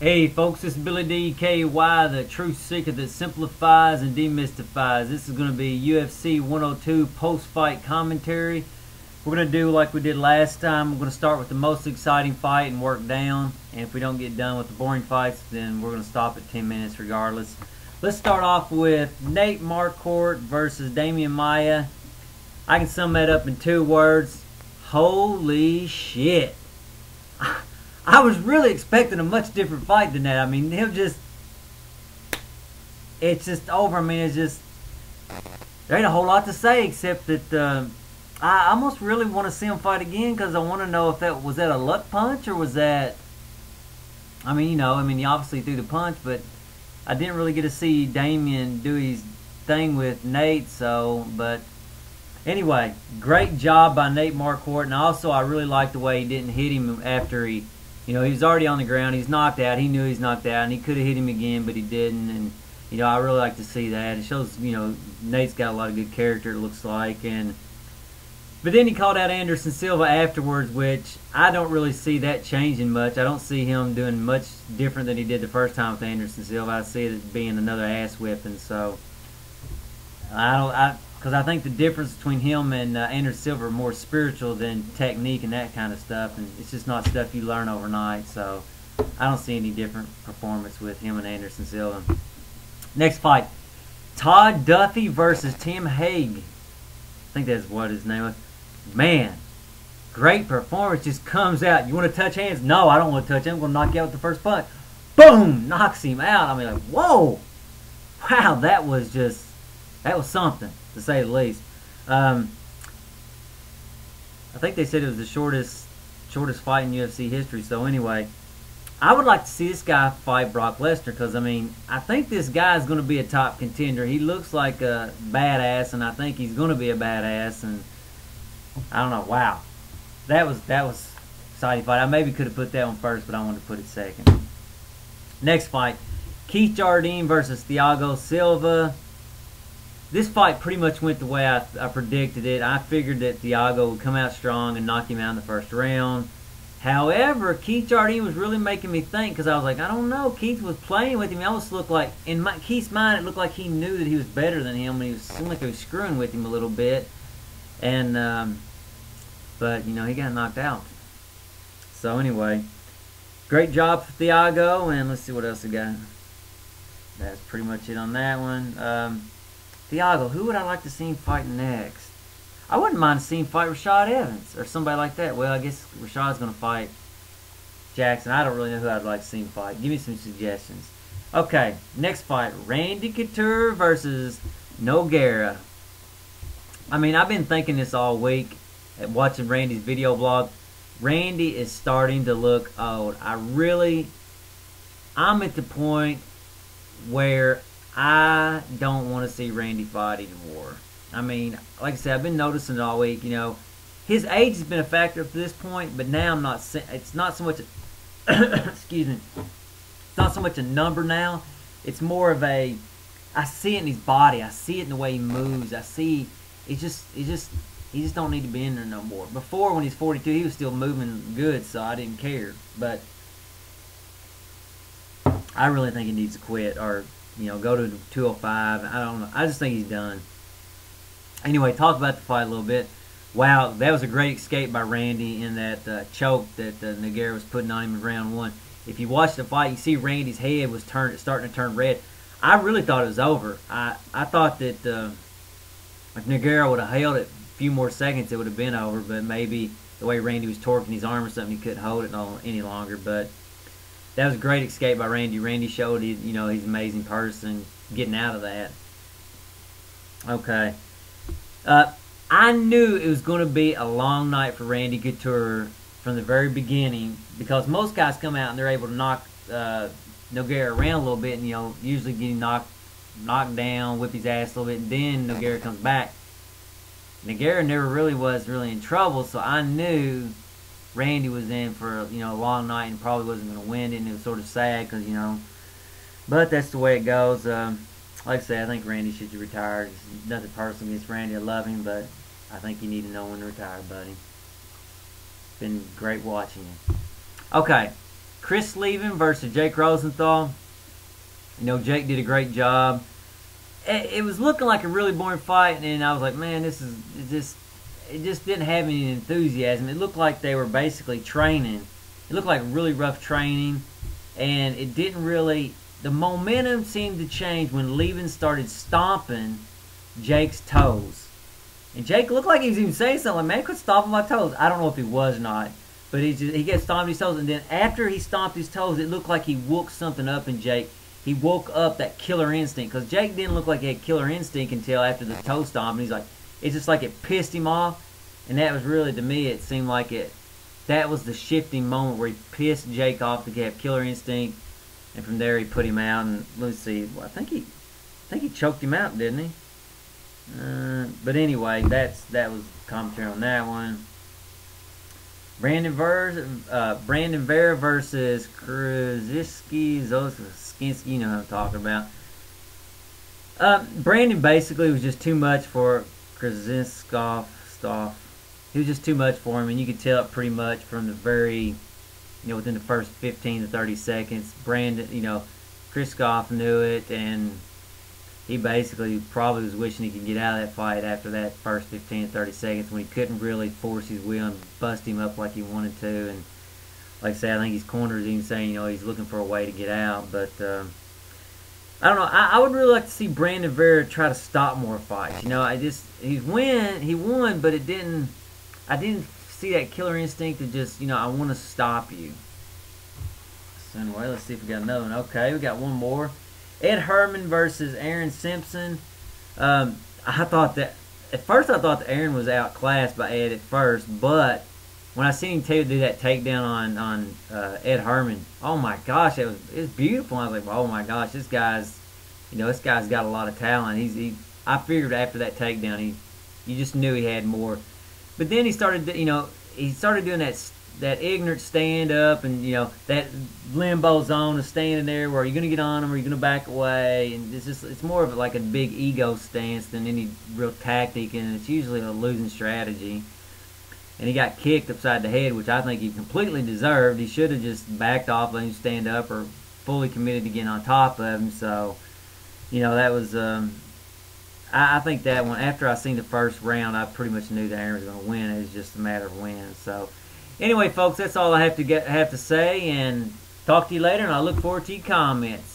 Hey folks, this is Billy DKY, the truth seeker that simplifies and demystifies. This is going to be UFC 102 post-fight commentary. We're going to do like we did last time. We're going to start with the most exciting fight and work down. And if we don't get done with the boring fights, then we're going to stop at 10 minutes regardless. Let's start off with Nate Marquardt versus Damian Maia. I can sum that up in 2 words. Holy shit. I was really expecting a much different fight than that. I mean, it's just over. I mean, there ain't a whole lot to say except that I almost really want to see him fight again because I want to know if was that a luck punch or was that, I mean, he obviously threw the punch, but I didn't really get to see Damian do his thing with Nate, but anyway, great job by Nate Marquardt, and also I really like the way he didn't hit him after he was already on the ground. He's knocked out. He knew he's knocked out, and he could have hit him again, but he didn't. And I really like to see that. It shows Nate's got a lot of good character. It looks like, but then he called out Anderson Silva afterwards, which I don't really see that changing much. I don't see him doing much different than he did the first time with Anderson Silva. I see it as being another ass whipping. So because I think the difference between him and Anderson Silva are more spiritual than technique and that kind of stuff, and it's just not stuff you learn overnight. So I don't see any different performance with him and Anderson Silva. Next fight, Todd Duffy versus Tim Hague. I think that's what his name was. Man, great performance. Just comes out. You want to touch hands? No, I don't want to touch him. I'm going to knock you out with the first punch. Boom! Knocks him out. I mean, like, whoa! Wow, that was something, to say the least. I think they said it was the shortest fight in UFC history. So anyway, I would like to see this guy fight Brock Lesnar because, I mean, I think this guy is going to be a top contender. He looks like a badass, and I think he's going to be a badass. And I don't know. Wow, that was exciting fight. I maybe could have put that one first, but I wanted to put it second. Next fight, Keith Jardine versus Thiago Silva. This fight pretty much went the way I predicted it. I figured that Thiago would come out strong and knock him out in the first round. However, Keith Jardine was really making me think because I was like, I don't know. Keith was playing with him. It almost looked like, in Keith's mind, it looked like he knew that he was better than him, and seemed like he was screwing with him a little bit. And but he got knocked out. So anyway, great job for Thiago, and let's see what else we got. That's pretty much it on that one. Thiago, who would I like to see him fight next? I wouldn't mind seeing him fight Rashad Evans or somebody like that. Well, I guess Rashad's going to fight Jackson. I don't really know who I'd like to see him fight. Give me some suggestions. Okay, next fight, Randy Couture versus Nogueira. I mean, I've been thinking this all week, watching Randy's video blog. Randy is starting to look old. I'm at the point where I don't want to see Randy fight anymore. I mean, like I said, I've been noticing it all week. His age has been a factor up to this point, but now I'm not. It's not so much. Excuse me. It's not so much a number now. It's more of a. I see it in his body. I see it in the way he moves. I see. He just don't need to be in there no more. Before, when he's 42, he was still moving good, so I didn't care. But I really think he needs to quit or go to 205. I don't know. I just think he's done. Anyway, talk about the fight a little bit. Wow, that was a great escape by Randy in that choke that Nogueira was putting on him in round 1. If you watch the fight, you see Randy's head was starting to turn red. I really thought it was over. I thought that if Nogueira would have held it a few more seconds, it would have been over. But maybe the way Randy was torquing his arm or something, he couldn't hold it any longer. But that was a great escape by Randy. Randy showed he's an amazing person getting out of that. Okay. I knew it was going to be a long night for Randy Couture from the very beginning because most guys come out and they're able to knock Nogueira around a little bit and usually get him knocked down, whip his ass a little bit, and then Nogueira comes back. Nogueira never really was in trouble, so I knew Randy was in for a long night and probably wasn't going to win it, and it was sort of sad because but that's the way it goes. Like I say, I think Randy should retire. It's nothing personal against Randy. I love him, but I think you need to know when to retire, buddy. Been great watching you. Okay, Chris Levin versus Jake Rosenthal. You know, Jake did a great job. It was looking like a really boring fight, and I was like, man, it just didn't have any enthusiasm. It looked like they were basically training. It looked like really rough training, and it didn't really. The momentum seemed to change when Levin started stomping Jake's toes. And Jake looked like he was even saying something like, man, quit stomping my toes. I don't know if he was or not. But he kept stomping his toes. And then after he stomped his toes, it looked like he woke something up in Jake. He woke up that killer instinct. Because Jake didn't look like he had killer instinct until after the toe stomp. And he's like, it's just like it pissed him off. And that was really, to me, it seemed like that was the shifting moment where he pissed Jake off to have killer instinct. And from there he put him out. And let's see, I think he choked him out, didn't he? But anyway, that was commentary on that one. Brandon Vera versus Krzyzewski, you know what I'm talking about. Brandon basically was just too much for Krzyzewski. He was just too much for him, and you could tell it pretty much from the within the first 15 to 30 seconds. Brandon, Krzyzewski knew it, and he basically probably was wishing he could get out of that fight after that first 15 to 30 seconds when he couldn't really force his will and bust him up like he wanted to. And like I said, I think his corner is even saying, he's looking for a way to get out. But I don't know. I would really like to see Brandon Vera try to stop more fights. He won, but I didn't see that killer instinct to just, I want to stop you. So anyway, let's see if we got another one. Okay, we got one more. Ed Herman versus Aaron Simpson. At first I thought that Aaron was outclassed by Ed at first, but when I seen him do that takedown on Ed Herman, oh my gosh, it was beautiful. I was like, oh my gosh, this guy's got a lot of talent. I figured after that takedown, you just knew he had more. But then he started doing that ignorant stand up, and that limbo zone of standing there where you're gonna get on him or you're gonna back away, and it's more of like a big ego stance than any real tactic, and it's usually a losing strategy. And he got kicked upside the head, which I think he completely deserved. He should have just backed off, let him stand up, or fully committed to getting on top of him. So that was I think that one, after I seen the first round, I pretty much knew that Aaron was going to win. It was just a matter of when. So anyway, folks, that's all I have to say, and talk to you later, and I look forward to your comments.